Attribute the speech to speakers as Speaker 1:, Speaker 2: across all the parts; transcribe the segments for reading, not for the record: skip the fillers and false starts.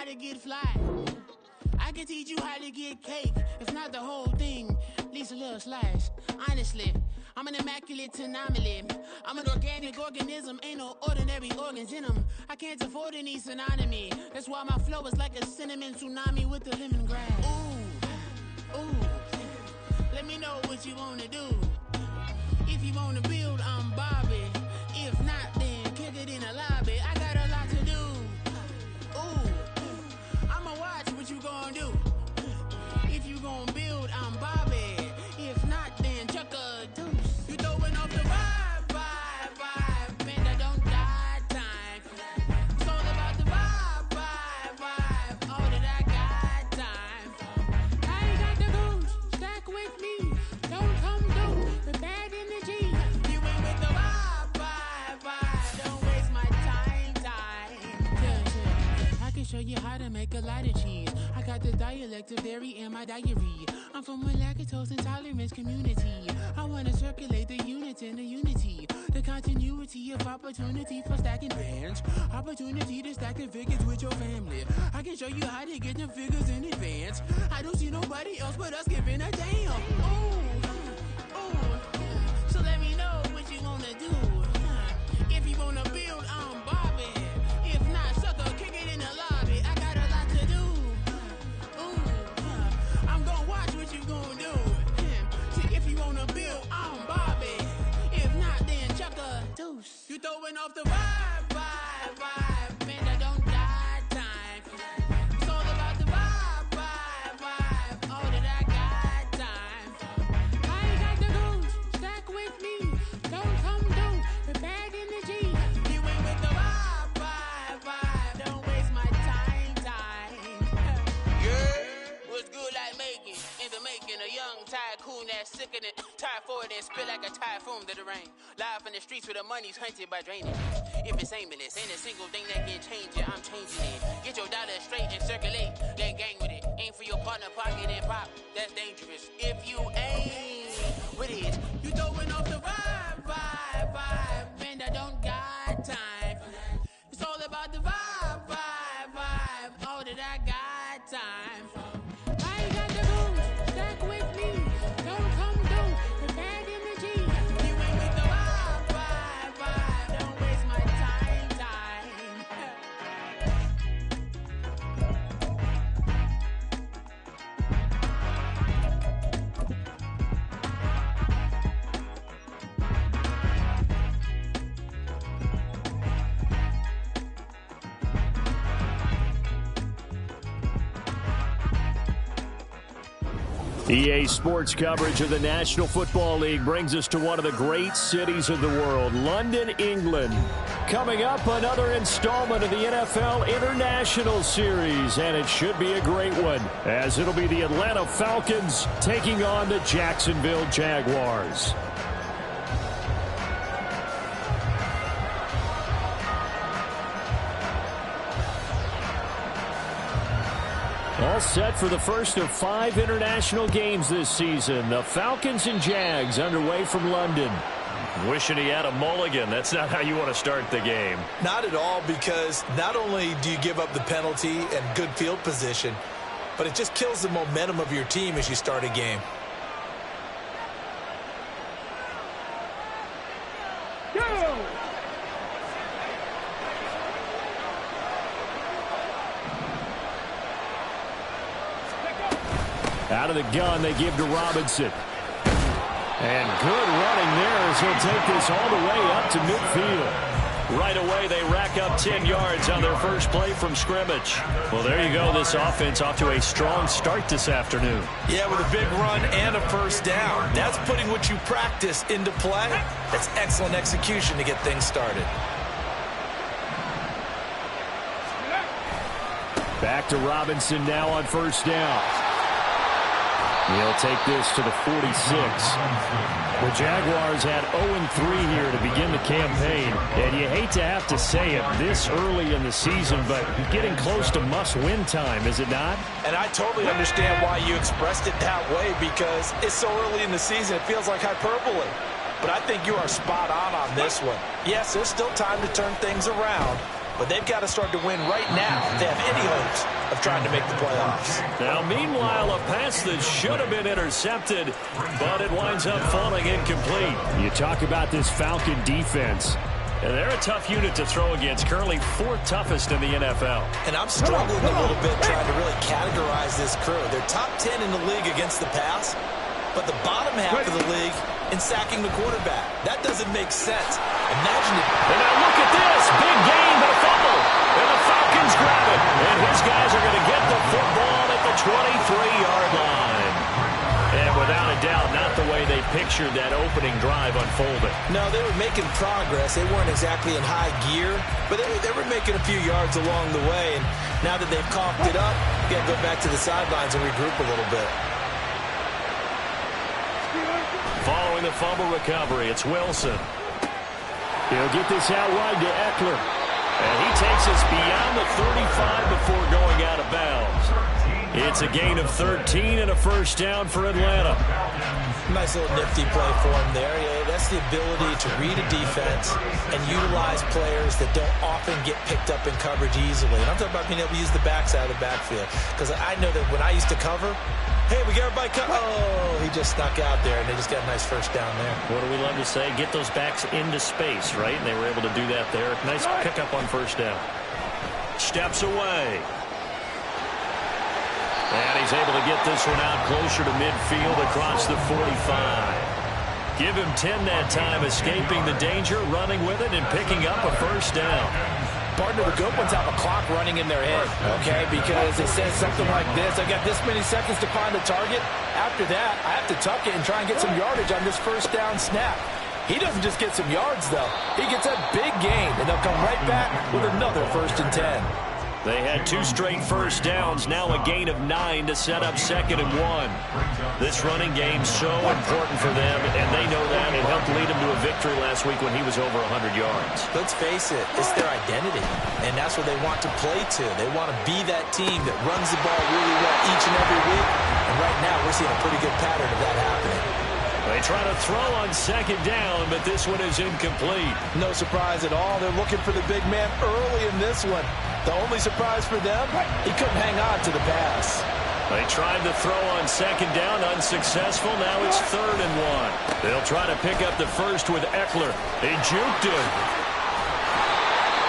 Speaker 1: how to get fly. I can teach you how to get cake. If not the whole thing, at least a little slice. Honestly, I'm an immaculate anomaly. I'm an organic organism, ain't no ordinary organs in them. I can't afford any synonymy. That's why my flow is like a cinnamon tsunami with the lemongrass. Ooh, ooh. Let me know what you wanna do. If you wanna build, I'm Bobby. If not, then kick it in the lobby. I got a lot to do. Ooh, I'ma watch what you gonna do. If you gonna build, I'm Bobby. If not, then chuck a deuce. You throwing off the vibe, vibe, vibe. Man, I don't die time. It's all about the vibe, vibe, vibe. All that I got time. I ain't got the goose, stack with me. Don't come through with bad energy. You ain't with the vibe, vibe, vibe. Don't waste my time, time. Yeah. I can show you how to make a lot of cheese. I got the dialect of dairy in my diary. I'm from a lactose intolerance community. I wanna circulate the units and the unity. The continuity of opportunity for stacking bands. Opportunity to stack the figures with your family. I can show you how to get the figures in advance. I don't see nobody else but us giving a damn. Ooh, ooh. So let me know what you wanna do. If you wanna build, I'm Bobby. If not, sucker, kick it in the lobby. I got a lot to do. Ooh, I'm gonna watch what you gonna do. See, if you wanna build, I'm Bobby. If not, then chuck a deuce. You throwing off the vibe, vibe, vibe. Man, I don't die time. It's all about the vibe, vibe, vibe. All that I got time. I ain't got the goose, stack with me. Don't come through with bad energy. You ain't with the vibe, vibe, vibe. Don't waste my time, time. Yeah, what's good like making? In the making, a young tycoon that's sick of it. Tired for it and spit like a typhoon to the rain. Live in the streets where the money's hunted by drainage. If it's aimless, ain't a single thing that can change it. I'm changing it. Get your dollar straight and circulate. Then gang with it. Aim for your partner, pocket and pop. That's dangerous. If you aim with it, you throwing off the vibe, vibe, vibe. Man, I don't got time. It's all about the vibe, vibe, vibe. All that I got time. I ain't got the goose, stack with me. Don't come through with bad energy. You ain't with the vibe, vibe, vibe. Don't waste my time, time.
Speaker 2: EA Sports coverage of the National Football League brings us to one of the great cities of the world, London, England. Coming up, another installment of the NFL International Series, and it should be a great one, as it'll be the Atlanta Falcons taking on the Jacksonville Jaguars. All set for the first of 5 international games this season. The Falcons and Jags underway from London.
Speaker 3: Wishing he had a mulligan. That's not how you want to start the game.
Speaker 4: Not at all, because not only do you give up the penalty and good field position, but it just kills the momentum of your team as you start a game.
Speaker 2: Out of the gun, they give to Robinson. And good running there as he'll take this all the way up to midfield.
Speaker 3: Right away, they rack up 10 yards on their first play from scrimmage. Well, there you go. This offense off to a strong start this afternoon.
Speaker 4: Yeah, with a big run and a first down. That's putting what you practice into play. That's excellent execution to get things started.
Speaker 2: Back to Robinson now on first down. He'll take this to the 46. The Jaguars had 0-3 here to begin the campaign. And you hate to have to say it this early in the season, but getting close to must-win time, is it not?
Speaker 4: And I totally understand why you expressed it that way, because it's so early in the season, it feels like hyperbole. But I think you are spot on this one. Yes, there's still time to turn things around, but they've got to start to win right now if they have any hopes of trying to make the playoffs.
Speaker 3: Now, meanwhile, a pass that should have been intercepted, but it winds up falling incomplete.
Speaker 2: You talk about this Falcon defense.
Speaker 3: And they're a tough unit to throw against, currently 4th toughest in the NFL.
Speaker 4: And I'm struggling a little bit trying to really categorize this crew. They're top 10 in the league against the pass, but the bottom half of the league in sacking the quarterback. That doesn't make sense. Imagine it.
Speaker 3: And now look at this. Big gain, but a fumble. And the Falcons grab it. And his guys are going to get the football at the 23-yard line. And without a doubt, not the way they pictured that opening drive unfolding.
Speaker 4: No, they were making progress. They weren't exactly in high gear, but they were making a few yards along the way. And now that they've coughed it up, you got to go back to the sidelines and regroup a little bit.
Speaker 3: Following the fumble recovery, it's Wilson.
Speaker 2: He'll get this out wide to Eckler.
Speaker 3: And he takes us beyond the 35 before going out of bounds. It's a gain of 13 and a first down for Atlanta.
Speaker 4: Nice little nifty play for him there. Yeah, that's the ability to read a defense and utilize players that don't often get picked up in coverage easily. And I'm talking about being able to use the backside of the backfield. Because I know that when I used to cover, hey, we got everybody covered. Oh, he just snuck out there, and they just got a nice first down there.
Speaker 3: What do we love to say? Get those backs into space, right? And they were able to do that there. Nice pickup on first down. Steps away. And he's able to get this one out closer to midfield across the 45. Give him 10 that time, escaping the danger, running with it, and picking up a first down.
Speaker 5: Partner, the good ones have a clock running in their head, okay? Because it says something like this. I got this many seconds to find the target. After that, I have to tuck it and try and get some yardage on this first down snap. He doesn't just get some yards, though. He gets a big gain, and they'll come right back with another 1st and 10.
Speaker 3: They had 2 straight first downs, now a gain of 9 to set up 2nd and 1. This running game's so important for them, and they know that. It helped lead them to a victory last week when he was over 100 yards.
Speaker 4: Let's face it, it's their identity, and that's what they want to play to. They want to be that team that runs the ball really well each and every week, and right now we're seeing a pretty good pattern of that happening.
Speaker 3: They try to throw on 2nd down, but this one is incomplete.
Speaker 5: No surprise at all. They're looking for the big man early in this one. The only surprise for them, he couldn't hang on to the pass.
Speaker 3: They tried to throw on 2nd down, unsuccessful. Now it's 3rd and 1. They'll try to pick up the first with Eckler. He juked him.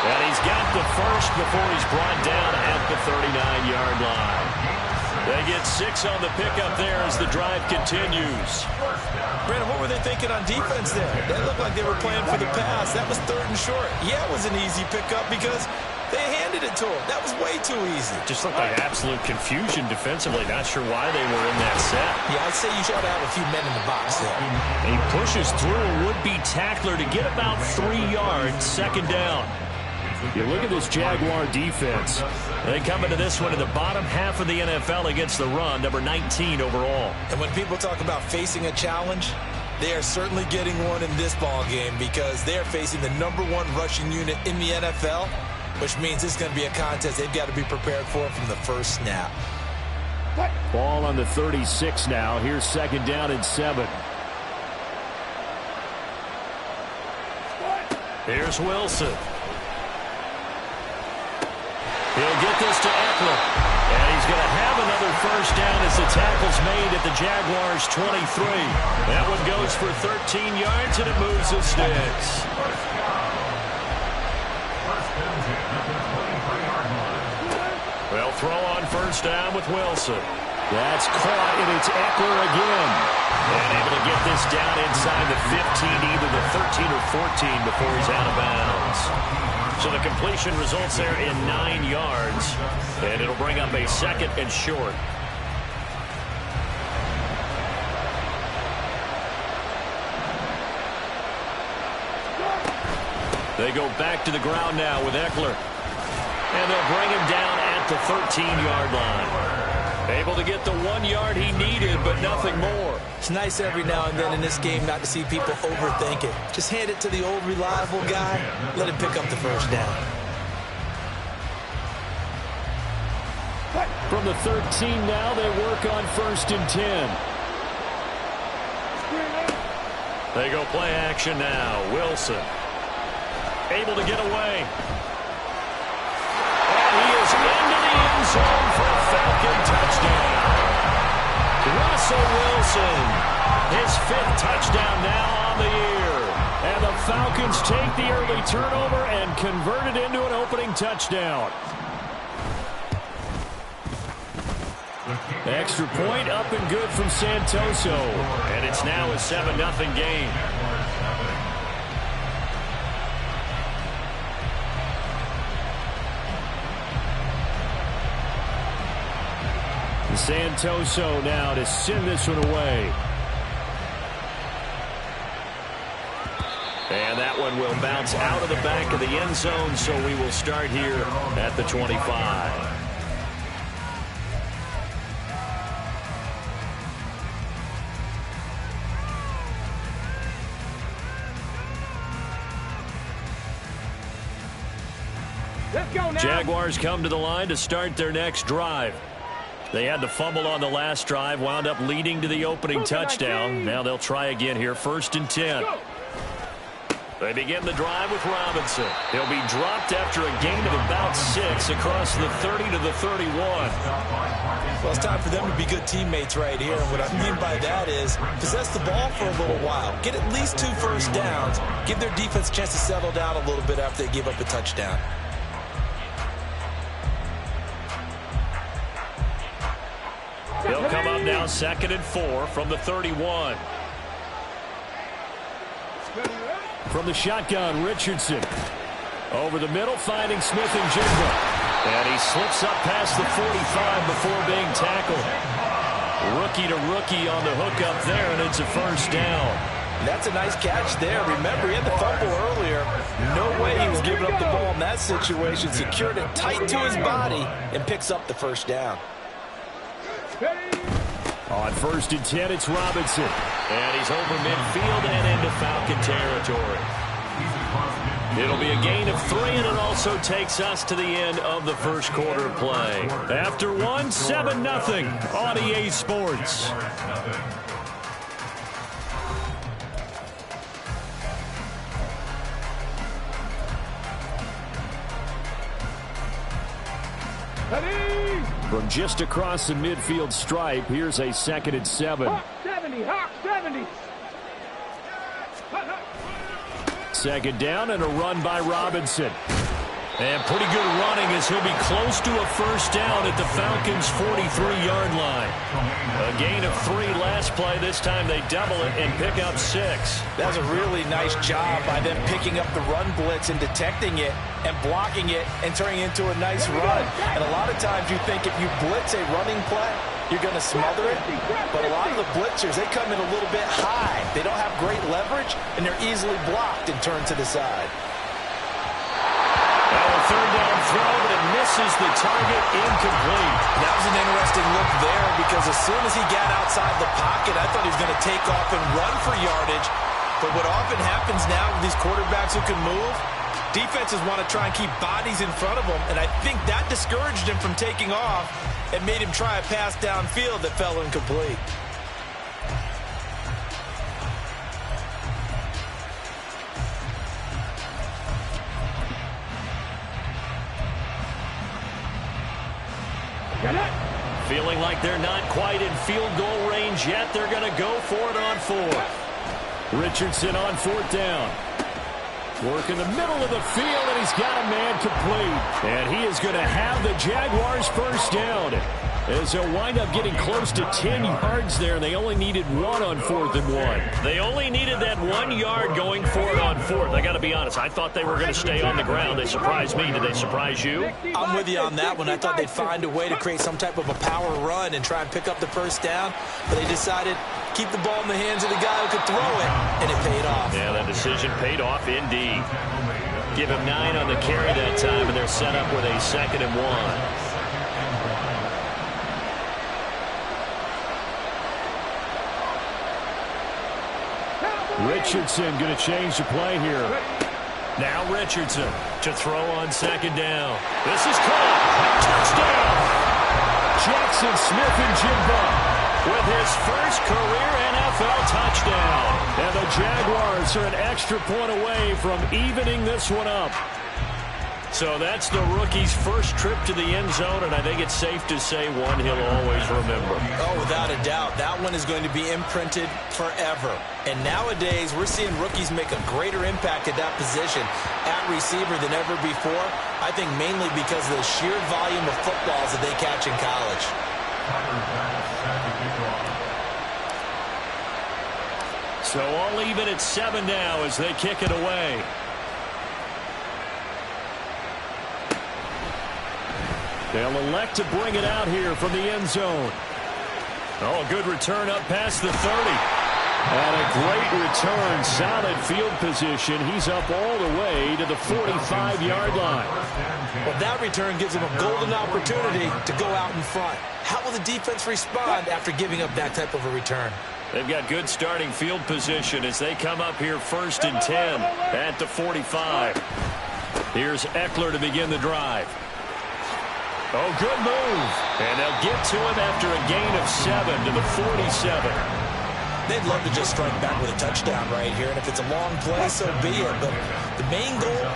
Speaker 3: And he's got the first before he's brought down at the 39-yard line. They get 6 on the pickup there as the drive continues.
Speaker 4: Brandon, what were they thinking on defense there? They looked like they were playing for the pass. That was 3rd and short. Yeah, it was an easy pickup because they handed it to him. That was way too easy.
Speaker 3: Just looked like absolute confusion defensively. Not sure why they were in that set.
Speaker 4: Yeah, I'd say you should have a few men in the box there.
Speaker 3: He pushes through a would-be tackler to get about 3 yards, 2nd down.
Speaker 2: You look at this Jaguar defense.
Speaker 3: They come into this one in the bottom half of the NFL against the run, number 19 overall.
Speaker 4: And when people talk about facing a challenge, they are certainly getting one in this ball game because they are facing the #1 rushing unit in the NFL, which means it's going to be a contest they've got to be prepared for from the first snap.
Speaker 2: Ball on the 36 now. Here's 2nd down and 7.
Speaker 3: Here's Wilson. He'll get this to Eckler. And he's going to have another first down as the tackle's made at the Jaguars' 23. That one goes for 13 yards, and it moves the sticks. They'll throw on first down with Wilson.
Speaker 2: That's caught, and it's Eckler again.
Speaker 3: And able to get this down inside the 15, either the 13 or 14 before he's out of bounds. So the completion results there in 9 yards, and it'll bring up a 2nd and short. They go back to the ground now with Eckler. And they'll bring him down at the 13-yard line. Able to get the 1 yard he needed, but nothing more.
Speaker 4: It's nice every now and then in this game not to see people overthink it. Just hand it to the old reliable guy. Let him pick up the first down.
Speaker 2: From the 13 now, they work on 1st and 10.
Speaker 3: They go play action now. Wilson able to get away. he is into the end zone for a Falcon touchdown. Russell Wilson, his 5th touchdown now on the year. And the Falcons take the early turnover and convert it into an opening touchdown. Extra point up and good from Santoso. And it's now a 7-0 game. Santoso now to send this one away. And that one will bounce out of the back of the end zone, so we will start here at the 25. Jaguars come to the line to start their next drive. They had the fumble on the last drive, wound up leading to the opening touchdown. Now they'll try again here, 1st and 10. They begin the drive with Robinson. He'll be dropped after a gain of about 6 across the 30 to the 31.
Speaker 4: Well, it's time for them to be good teammates right here. And what I mean by that is possess the ball for a little while. Get at least 2 first downs. Give their defense a chance to settle down a little bit after they give up a touchdown.
Speaker 3: They'll come up now 2nd and 4 from the 31.
Speaker 2: From the shotgun, Richardson. Over the middle, finding Smith and Jigba.
Speaker 3: And he slips up past the 45 before being tackled. Rookie to rookie on the hook up there, and it's a 1st down.
Speaker 5: That's a nice catch there. Remember, he had the fumble earlier. No way he was giving up the ball in that situation. Secured it tight to his body and picks up the 1st down.
Speaker 2: On 1st and 10, it's Robinson.
Speaker 3: And he's over midfield and into Falcon territory. It'll be a gain of 3, and it also takes us to the end of the 1st quarter play. After 1, 7-0 on EA Sports.
Speaker 2: From just across the midfield stripe, here's a 2nd and 7.
Speaker 6: Hawk 70, Hawk 70.
Speaker 2: 2nd down and a run by Robinson.
Speaker 3: And pretty good running as he'll be close to a 1st down at the Falcons' 43-yard line. A gain of 3 last play. This time they double it and pick up 6.
Speaker 5: That's a really nice job by them picking up the run blitz and detecting it and blocking it and turning it into a nice run. And a lot of times you think if you blitz a running play, you're going to smother it. But a lot of the blitzers, they come in a little bit high. They don't have great leverage, and they're easily blocked and turned to the side.
Speaker 3: Well, a 3rd down throw, but it misses the target, incomplete.
Speaker 4: That was an interesting look there because as soon as he got outside the pocket, I thought he was going to take off and run for yardage. But what often happens now with these quarterbacks who can move, defenses want to try and keep bodies in front of them, and I think that discouraged him from taking off and made him try a pass downfield that fell incomplete.
Speaker 3: Feeling like they're not quite in field goal range yet. They're going to go for it on 4th.
Speaker 2: Richardson on 4th down. Work in the middle of the field, and he's got a man complete. And he is going to have the Jaguars' 1st down. As they'll wind up getting close to 10 yards there. They only needed 1 on 4th and 1.
Speaker 3: They only needed that 1 yard going for it on 4th. I got to be honest. I thought they were going to stay on the ground. They surprised me. Did they surprise you?
Speaker 4: I'm with you on that one. I thought they'd find a way to create some type of a power run and try and pick up the 1st down. But they decided keep the ball in the hands of the guy who could throw it, and it paid off.
Speaker 3: Yeah, that decision paid off indeed. Give him 9 on the carry that time, and they're set up with a 2nd and 1.
Speaker 2: Richardson going to change the play here.
Speaker 3: Now Richardson to throw on 2nd down. This is caught. Touchdown!
Speaker 2: Jackson Smith and Jigba
Speaker 3: with his first career NFL touchdown.
Speaker 2: And the Jaguars are an extra point away from evening this one up.
Speaker 3: So that's the rookie's first trip to the end zone, and I think it's safe to say one he'll always remember.
Speaker 4: Oh, without a doubt. That one is going to be imprinted forever. And nowadays, we're seeing rookies make a greater impact at that position at receiver than ever before. I think mainly because of the sheer volume of footballs that they catch in college.
Speaker 3: So all even at 7 now as they kick it away. They'll elect to bring it out here from the end zone. Oh, good return up past the 30. And a great return, solid field position. He's up all the way to the 45-yard line.
Speaker 4: Well, that return gives him a golden opportunity to go out in front. How will the defense respond after giving up that type of a return?
Speaker 3: They've got good starting field position as they come up here 1st and 10 at the 45. Here's Eckler to begin the drive. Oh, good move. And they'll get to him after a gain of 7 to the 47.
Speaker 4: They'd love to just strike back with a touchdown right here, and if it's a long play, so be it. But the main goal,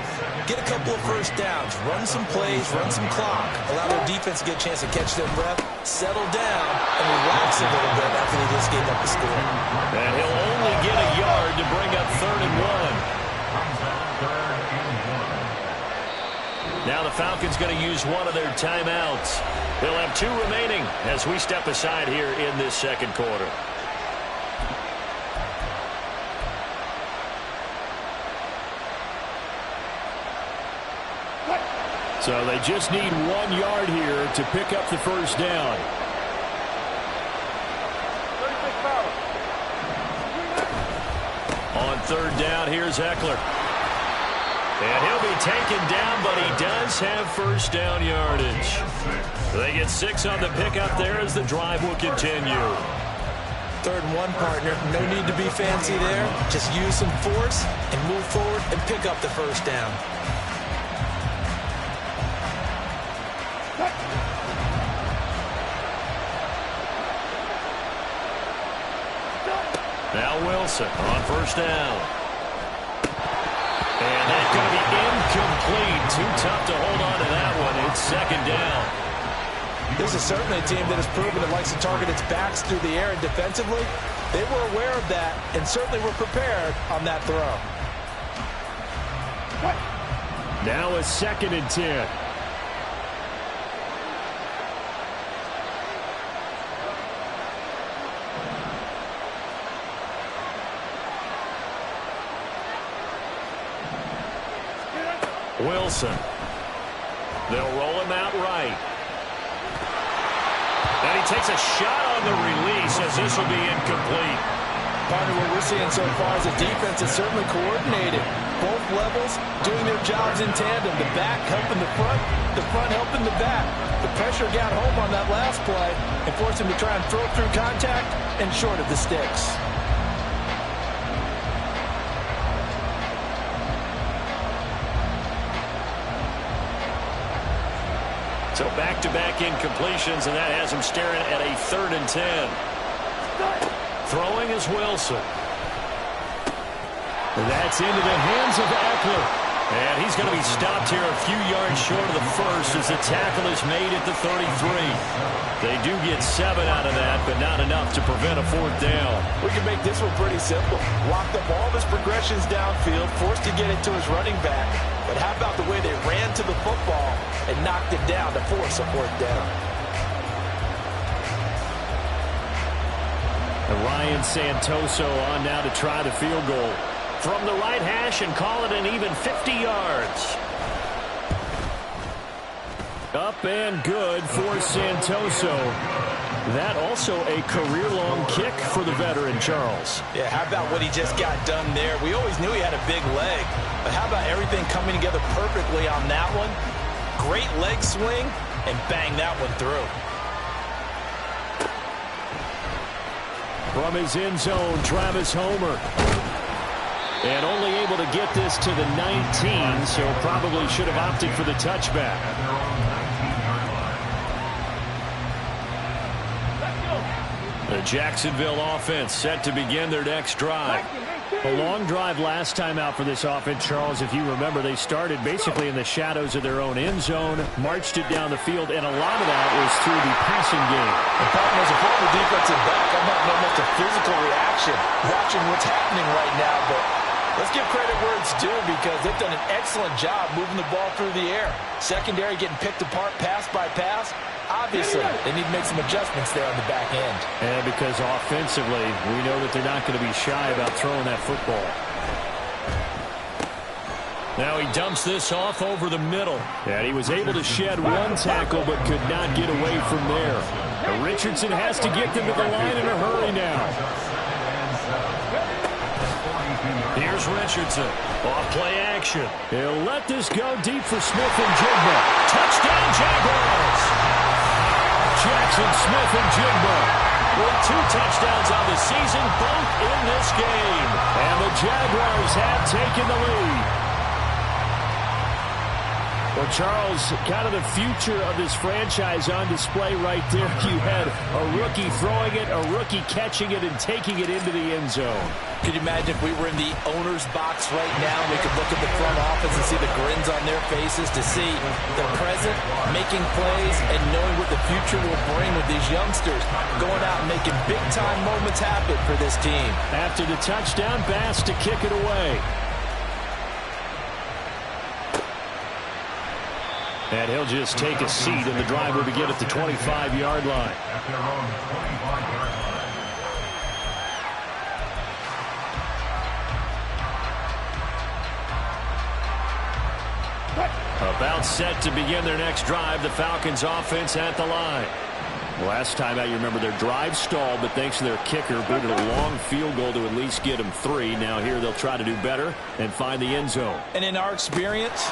Speaker 4: get a couple of first downs, run some plays, run some clock, allow their defense to get a chance to catch their breath, settle down, and relax a little bit after they just gave up the score.
Speaker 3: And he'll only get a yard to bring up 3rd and 1. Now the Falcons going to use one of their timeouts. They'll have 2 remaining as we step aside here in this second quarter. So they just need 1 yard here to pick up the first down. On 3rd down, here's Eckler. And he'll be taken down, but he does have first down yardage. They get 6 on the pickup there as the drive will continue.
Speaker 4: 3rd and 1, partner. No need to be fancy there. Just use some force and move forward and pick up the first down.
Speaker 3: Now Wilson on first down. And that's going to be incomplete. Too tough to hold on to that one. It's 2nd down.
Speaker 4: This is certainly a team that has proven it likes to target its backs through the air, and defensively, they were aware of that and certainly were prepared on that throw.
Speaker 2: Now a 2nd and 10.
Speaker 3: Wilson. They'll roll him out right. And he takes a shot on the release as this will be incomplete.
Speaker 4: Partner, what we're seeing so far is a defense that's certainly coordinated. Both levels doing their jobs in tandem. The back helping the front helping the back. The pressure got home on that last play and forced him to try and throw through contact and short of the sticks.
Speaker 3: So back-to-back incompletions, and that has him staring at a 3rd and 10. Throwing is Wilson.
Speaker 2: That's into the hands of Eckler.
Speaker 3: And he's going to be stopped here a few yards short of the first as the tackle is made at the 33. They do get 7 out of that, but not enough to prevent a 4th down.
Speaker 4: We can make this one pretty simple. Locked up all of his progressions downfield, forced to get it to his running back. But how about the way they ran to the football and knocked it down to force a 4th down?
Speaker 2: And Ryan Santoso on now to try the field goal.
Speaker 3: From the right hash and call it an even 50 yards.
Speaker 2: Up and good for Santoso. That also a career-long kick for the veteran, Charles.
Speaker 4: Yeah, how about what he just got done there? We always knew he had a big leg, but how about everything coming together perfectly on that one? Great leg swing, and bang that one through.
Speaker 2: From his end zone, Travis Homer. And only able to get this to the 19, so probably should have opted for the touchback. The Jacksonville offense set to begin their next drive. A long drive last time out for this offense, Charles. If you remember, they started basically in the shadows of their own end zone, marched it down the field, and a lot of that was through the passing game.
Speaker 5: The problem is, a former defensive back, I'm having almost a physical reaction watching what's happening right now, but let's give credit where it's due because they've done an excellent job moving the ball through the air. Secondary getting picked apart pass by pass. Obviously, they need to make some adjustments there on the back end.
Speaker 2: And because offensively, we know that they're not going to be shy about throwing that football.
Speaker 3: Now he dumps this off over the middle.
Speaker 2: And he was able to shed one tackle but could not get away from there. And Richardson has to get them to the line in a hurry now.
Speaker 3: Here's Richardson. Off play action.
Speaker 2: He'll let this go deep for Smith and Jigba.
Speaker 3: Touchdown Jaguars!
Speaker 2: Jackson Smith and Jigba
Speaker 3: with 2 touchdowns on the season, both in this game.
Speaker 2: And the Jaguars have taken the lead. Well, Charles, kind of the future of this franchise on display right there. You had a rookie throwing it, a rookie catching it, and taking it into the end zone.
Speaker 5: Could you imagine if we were in the owner's box right now, we could look at the front office and see the grins on their faces to see the present, making plays, and knowing what the future will bring with these youngsters going out and making big-time moments happen for this team.
Speaker 2: After the touchdown, Bass to kick it away. And he'll just take a seat, and the drive will begin at the 25-yard line. About set to begin their next drive, the Falcons offense at the line. Last time out, you remember their drive stalled, but thanks to their kicker, booted a long field goal to at least get them 3. Now here they'll try to do better and find the end zone.
Speaker 5: And in our experience,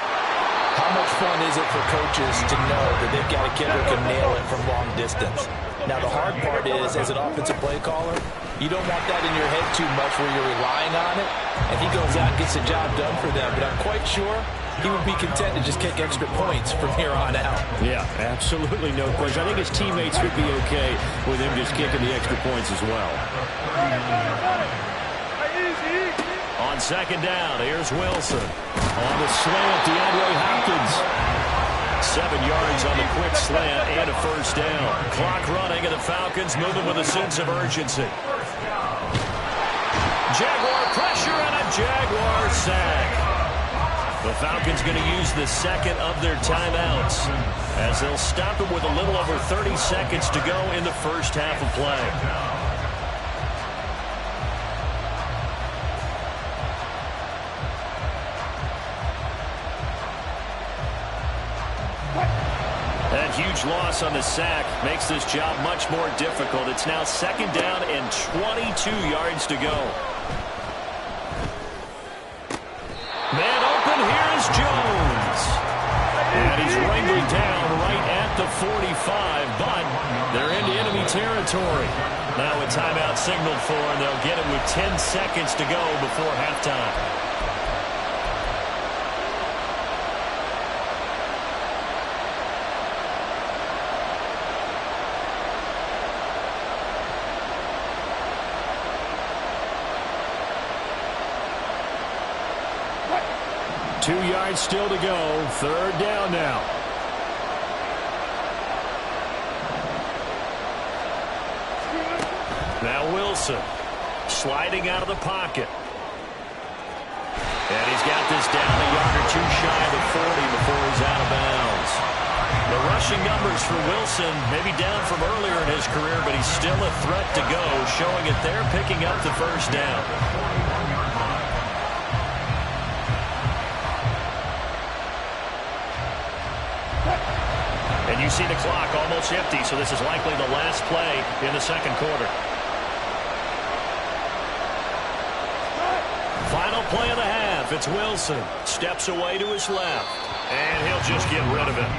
Speaker 5: how much fun is it for coaches to know that they've got a kicker who can nail it from long distance? Now, the hard part is, as an offensive play caller, you don't want that in your head too much where you're relying on it, and he goes out and gets the job done for them. But I'm quite sure he would be content to just kick extra points from here on out.
Speaker 2: Yeah, absolutely no question. I think his teammates would be okay with him just kicking the extra points as well.
Speaker 3: On second down, here's Wilson. On the slant, DeAndre Hopkins. 7 yards on the quick slant and a first down. Clock running, and the Falcons moving with a sense of urgency. Jaguar pressure and a Jaguar sack. The Falcons going to use the second of their timeouts as they'll stop it with a little over 30 seconds to go in the first half of play. That huge loss on the sack makes this job much more difficult. It's now second down and 22 yards to go. Man open, here's Jones. And he's wrangling down right at the 45, but they're into enemy territory. Now a timeout signaled for, and they'll get it with 10 seconds to go before halftime.
Speaker 2: Two yards still to go. Third down now.
Speaker 3: Now Wilson sliding out of the pocket. And he's got this down a yard or two shy of the 40 before he's out of bounds. The rushing numbers for Wilson maybe down from earlier in his career, but he's still a threat to go, showing it there, picking up the first down. And you see the clock almost empty, so this is likely the last play in the second quarter. Final play of the half. It's Wilson. Steps away to his left. And he'll just get rid of it.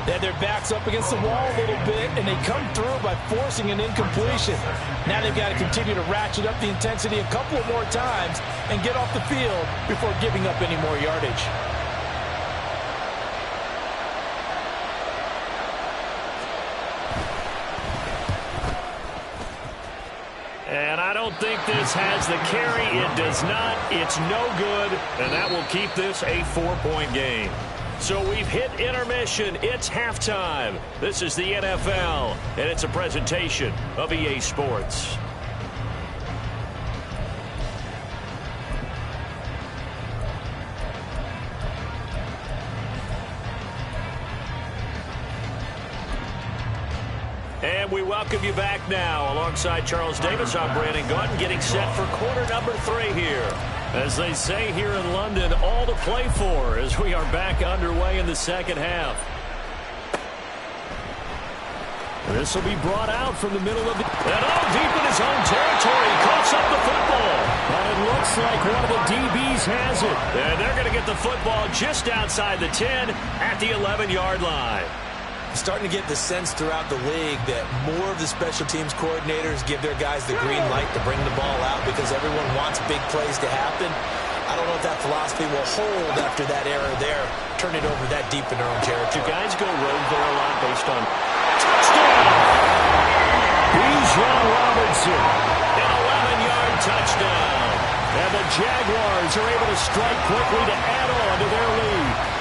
Speaker 5: They had their backs up against the wall a little bit, and they come through by forcing an incompletion. Now they've got to continue to ratchet up the intensity a couple of more times and get off the field before giving up any more yardage.
Speaker 3: And I don't think this has the carry. It does not. It's no good. And that will keep this a 4-point game. So we've hit intermission. It's halftime. This is the NFL, and it's a presentation of EA Sports. And we welcome you back now. Alongside Charles Davis, I'm Brandon Gaudin, getting set for quarter number 3 here. As they say here in London, all to play for as we are back underway in the second half. This will be brought out from the middle of the... And deep in his own territory, he coughs up the football. And it looks like one of the DBs has it. And they're going to get the football just outside the 10 at the 11-yard line.
Speaker 4: Starting to get the sense throughout the league that more of the special teams coordinators give their guys the green light to bring the ball out because everyone wants big plays to happen. I don't know if that philosophy will hold after that error there. Turn it over that deep in their own territory.
Speaker 3: Do guys go rogue there a lot based on touchdown? Bijan Robinson, an 11-yard touchdown. And the Jaguars are able to strike quickly to add on to their lead.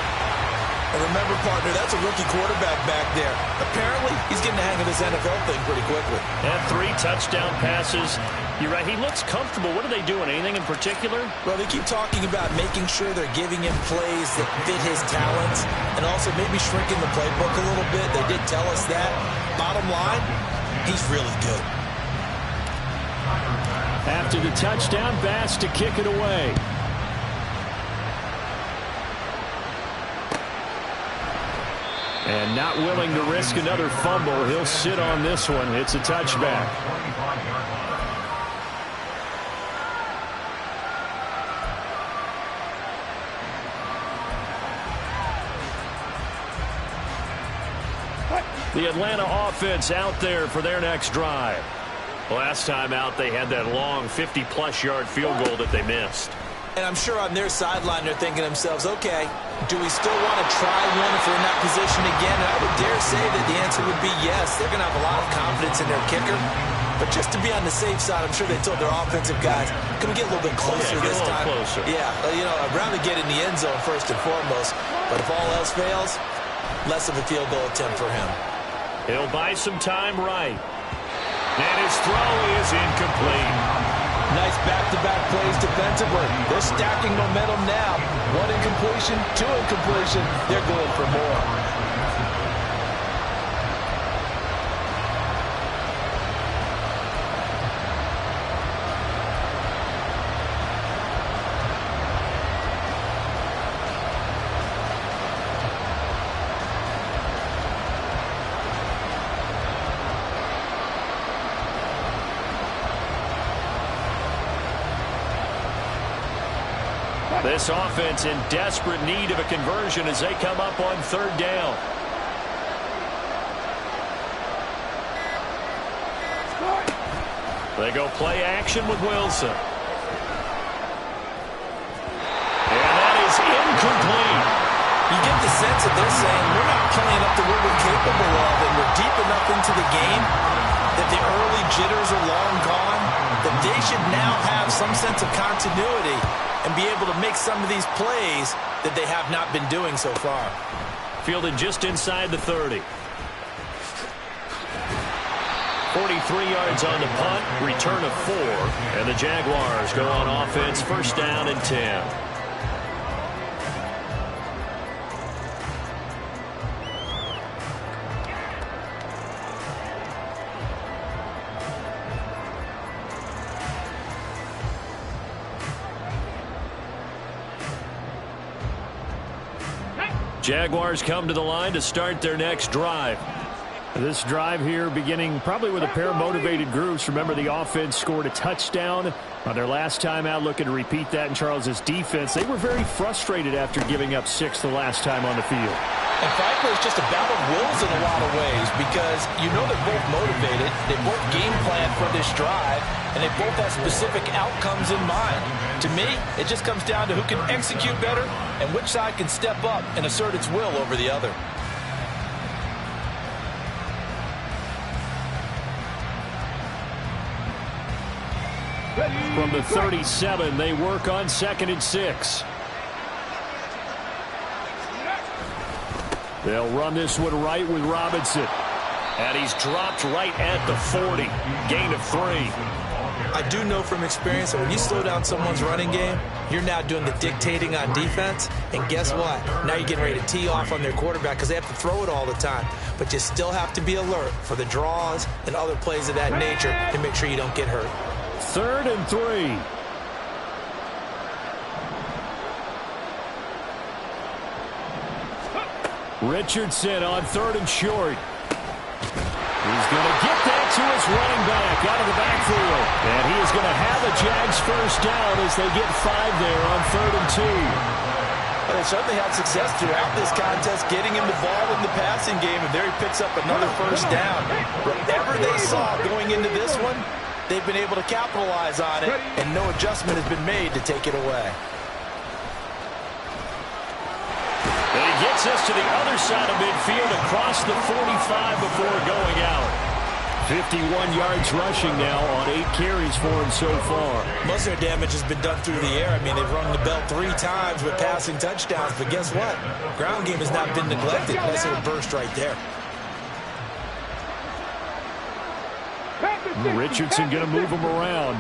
Speaker 4: And remember, partner, that's a rookie quarterback back there. Apparently, he's getting the hang of this NFL thing pretty quickly.
Speaker 3: And 3 touchdown passes. You're right, he looks comfortable. What are they doing? Anything in particular?
Speaker 4: Well, they keep talking about making sure they're giving him plays that fit his talents and also maybe shrinking the playbook a little bit. They did tell us that. Bottom line, he's really good.
Speaker 2: After the touchdown, Bass to kick it away. And not willing to risk another fumble. He'll sit on this one. It's a touchback. The Atlanta offense out there for their next drive. Last time out, they had that long 50-plus yard field goal that they missed.
Speaker 4: And I'm sure on their sideline they're thinking to themselves, okay, do we still want to try one if we're in that position again? And I would dare say that the answer would be yes. They're going to have a lot of confidence in their kicker. But just to be on the safe side, I'm sure they told their offensive guys, can we get a little bit closer this time?
Speaker 3: Closer.
Speaker 4: Yeah, I'd rather get in the end zone first and foremost. But if all else fails, less of a field goal attempt for him.
Speaker 3: He'll buy some time right. And his throw is incomplete.
Speaker 5: Nice back-to-back plays defensively. They're stacking momentum now. 1 incompletion, 2 incompletion. They're going for more.
Speaker 3: This offense in desperate need of a conversion as they come up on 3rd down. They go play action with Wilson. And that is incomplete.
Speaker 4: You get the sense that they're saying we're not playing up to what we're capable of, and we're deep enough into the game that the early jitters are long gone, that they should now have some sense of continuity and be able to make some of these plays that they have not been doing so far.
Speaker 3: Fielded just inside the 30. 43 yards on the punt, return of 4, and the Jaguars go on offense, 1st down and 10. Jaguars come to the line to start their next drive.
Speaker 2: This drive here beginning probably with a pair of motivated groups. Remember, the offense scored a touchdown on their last time out, looking to repeat that in Charles's defense. They were very frustrated after giving up 6 the last time on the field.
Speaker 5: And frankly, it's just a battle of wills in a lot of ways because you know they're both motivated. They both game plan for this drive, and they both have specific outcomes in mind. To me, it just comes down to who can execute better and which side can step up and assert its will over the other.
Speaker 2: From the 37, they work on 2nd and 6. They'll run this one right with Robinson.
Speaker 3: And he's dropped right at the 40. Gain of 3.
Speaker 4: I do know from experience that when you slow down someone's running game, you're now doing the dictating on defense. And guess what? Now you're getting ready to tee off on their quarterback because they have to throw it all the time. But you still have to be alert for the draws and other plays of that nature to make sure you don't get hurt.
Speaker 2: 3rd and 3. Richardson on 3rd and short. He's going to get that to his running back out of the backfield. And he is going to have a Jags first down as they get 5 there on 3rd and 2.
Speaker 5: Well, they certainly had success throughout this contest getting him the ball in the passing game, and there he picks up another first down. Whatever they saw going into this one, they've been able to capitalize on it, and no adjustment has been made to take it away.
Speaker 3: And he gets us to the other side of midfield across the 45 before going out.
Speaker 2: 51 yards rushing now on 8 carries for him so far.
Speaker 4: Most of their damage has been done through the air. I mean, they've rung the bell 3 times with passing touchdowns, but guess what? Ground game has not been neglected. Nice little burst right there.
Speaker 2: Richardson going to move him around.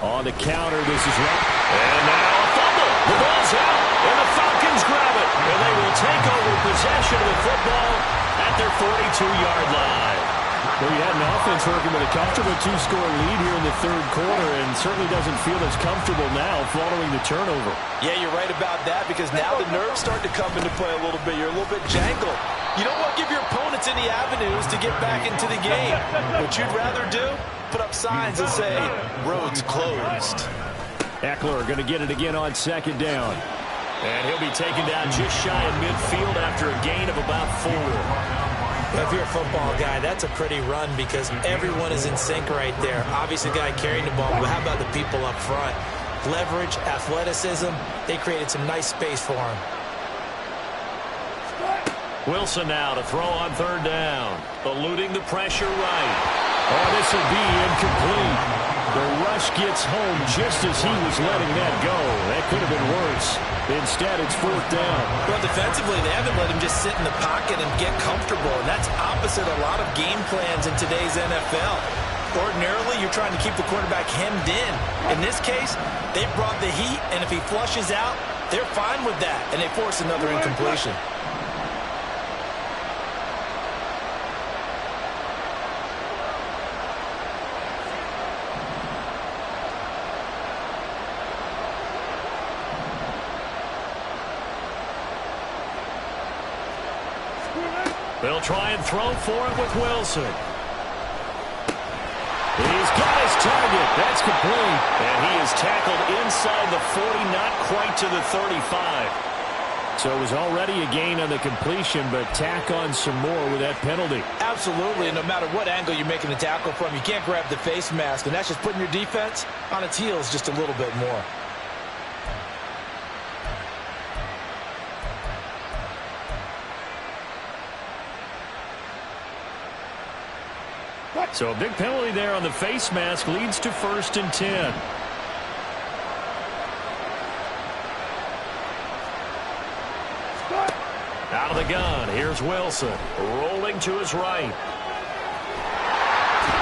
Speaker 2: On the counter, this is right.
Speaker 3: And now a fumble. The ball's out, and the Falcons grab it. And they will take over possession of the football at their 42-yard line.
Speaker 2: Well, you had an offense working with a comfortable 2-score lead here in the 3rd quarter, and certainly doesn't feel as comfortable now following the turnover.
Speaker 5: Yeah, you're right about that, because now the nerves start to come into play a little bit. You're a little bit jangled. You don't want to give your opponents any avenues to get back into the game. What you'd rather do, put up signs that say, roads closed.
Speaker 2: Eckler going to get it again on 2nd down.
Speaker 3: And he'll be taken down just shy of midfield after a gain of about 4.
Speaker 4: If you're a football guy, that's a pretty run because everyone is in sync right there. Obviously, the guy carrying the ball, but how about the people up front? Leverage, athleticism, they created some nice space for him.
Speaker 3: Wilson now to throw on 3rd down. Eluding the pressure right.
Speaker 2: Oh, this will be incomplete. The rush gets home just as he was letting that go. That could have been worse. Instead, it's 4th down.
Speaker 4: Well, defensively, they haven't let him just sit in the pocket and get comfortable, and that's opposite a lot of game plans in today's NFL. Ordinarily, you're trying to keep the quarterback hemmed in. In this case, they brought the heat, and if he flushes out, they're fine with that, and they force another incompletion.
Speaker 3: They'll try and throw for it with Wilson. He's got his target. That's complete. And he is tackled inside the 40, not quite to the 35.
Speaker 2: So it was already a gain on the completion, but tack on some more with that penalty.
Speaker 5: Absolutely, and no matter what angle you're making the tackle from, you can't grab the face mask, and that's just putting your defense on its heels just a little bit more.
Speaker 2: So a big penalty there on the face mask leads to 1st and 10.
Speaker 3: Out of the gun, here's Wilson, rolling to his right.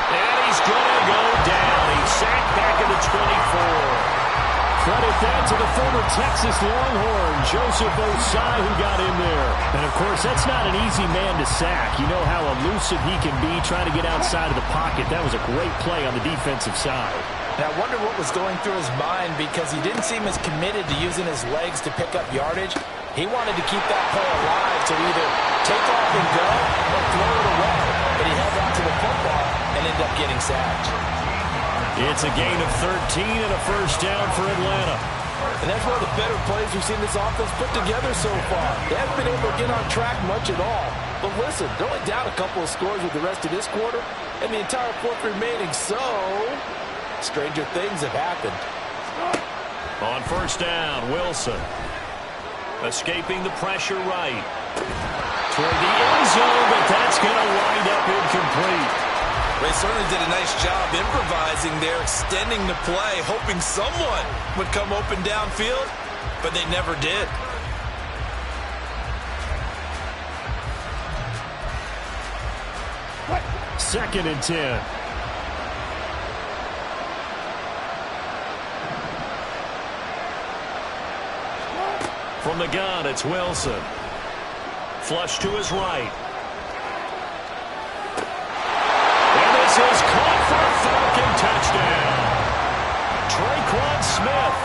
Speaker 3: And he's going to go down. He's sacked back at the 24.
Speaker 2: Credit that to the former Texas Longhorn, Joseph Osai, who got in there. And, of course, that's not an easy man to sack. You know how elusive he can be trying to get outside of the pocket. That was a great play on the defensive side.
Speaker 5: And I wonder what was going through his mind because he didn't seem as committed to using his legs to pick up yardage. He wanted to keep that play alive to either take off and go or throw it away. But he held on to the football and ended up getting sacked.
Speaker 3: It's a gain of 13 and a first down for Atlanta.
Speaker 5: And that's one of the better plays we've seen this offense put together so far. They haven't been able to get on track much at all. But listen, they're only down a couple of scores with the rest of this quarter and the entire 4th remaining. So, stranger things have happened.
Speaker 3: On 1st down, Wilson. Escaping the pressure right. Toward the end zone, but that's going to wind up incomplete.
Speaker 4: They certainly did a nice job improvising there, extending the play, hoping someone would come open downfield, but they never did.
Speaker 2: Second and 10.
Speaker 3: From the gun, it's Wilson. Flush to his right. And this is caught for a Falcon touchdown. Traquan Smith,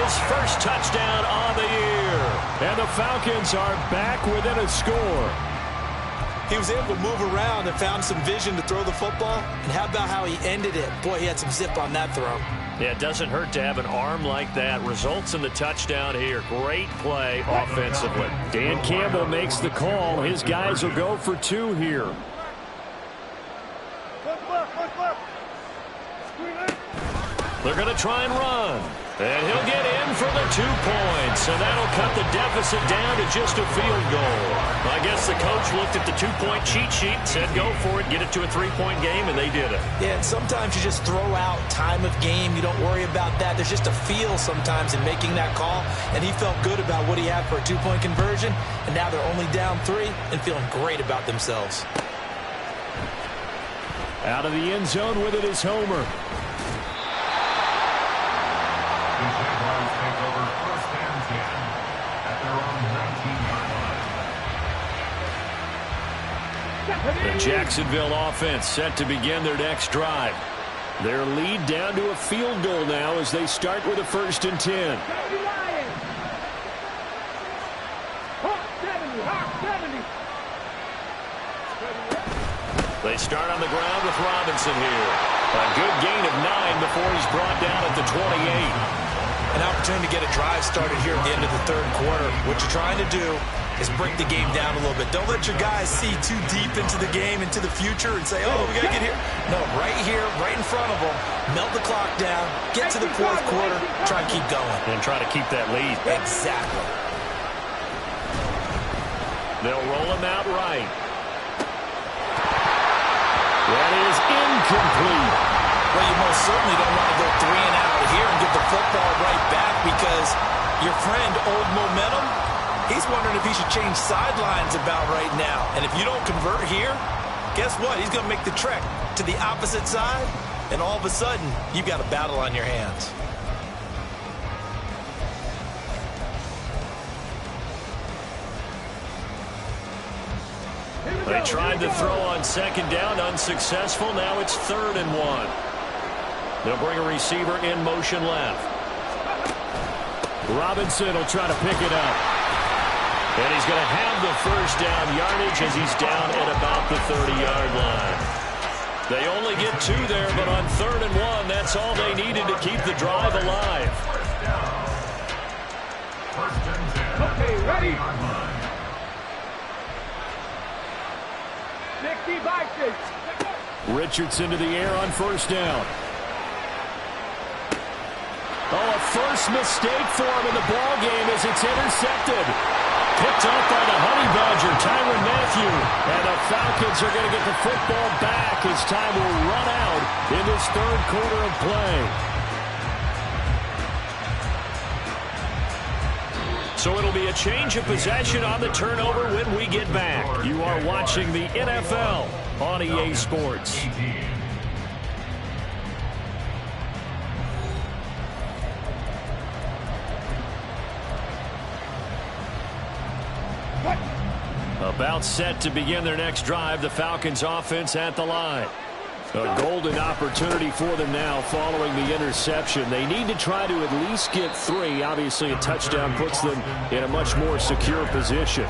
Speaker 3: his first touchdown on the year.
Speaker 2: And the Falcons are back within a score.
Speaker 5: He was able to move around and found some vision to throw the football. And how about how he ended it? Boy, he had some zip on that throw.
Speaker 3: Yeah, it doesn't hurt to have an arm like that. Results in the touchdown here. Great play offensively.
Speaker 2: Dan Campbell makes the call. His guys will go for 2 here.
Speaker 3: They're going to try and run. And he'll get in for the 2 points. And that'll cut the deficit down to just a field goal. I guess the coach looked at the 2-point cheat sheet and said, go for it, get it to a 3-point game, and they did it.
Speaker 5: Yeah, and sometimes you just throw out time of game. You don't worry about that. There's just a feel sometimes in making that call. And he felt good about what he had for a 2-point conversion. And now they're only down 3 and feeling great about themselves.
Speaker 2: Out of the end zone with it is Homer. The Jacksonville offense set to begin their next drive. Their lead down to a field goal now as they start with a 1st and 10.
Speaker 3: They start on the ground with Robinson here. A good gain of 9 before he's brought down at the 28.
Speaker 4: An opportunity to get a drive started here at the end of the 3rd quarter. What you're trying to do is break the game down a little bit. Don't let your guys see too deep into the game, into the future, and say, oh, we got to get here. No, right here, right in front of them, melt the clock down, get to the 4th quarter, try and keep going.
Speaker 3: And try to keep that lead.
Speaker 4: Exactly.
Speaker 3: They'll roll him out right. That is incomplete.
Speaker 4: Well, you most certainly don't want to go 3 and out here and get the football right back because your friend, Old Momentum, he's wondering if he should change sidelines about right now. And if you don't convert here, guess what? He's going to make the trek to the opposite side, and all of a sudden, you've got a battle on your hands.
Speaker 3: They tried to throw on 2nd down, unsuccessful. Now it's 3rd and 1. They'll bring a receiver in motion left.
Speaker 2: Robinson will try to pick it up.
Speaker 3: And he's going to have the 1st down yardage as he's down at about the 30-yard line. They only get 2 there, but on 3rd and 1, that's all they needed to keep the drive alive.
Speaker 6: Okay, ready? 60 by 6.
Speaker 2: Richardson to the air on 1st down. Oh, a first mistake for him in the ball game as it's intercepted. Picked up by the Honey Badger, Tyrann Mathieu. And the Falcons are going to get the football back as time will run out in this 3rd quarter of play.
Speaker 3: So it'll be a change of possession on the turnover when we get back.
Speaker 2: You are watching the NFL on EA Sports. About set to begin their next drive, the Falcons offense at the line. A golden opportunity for them now following the interception. They need to try to at least get 3. Obviously, a touchdown puts them in a much more secure position.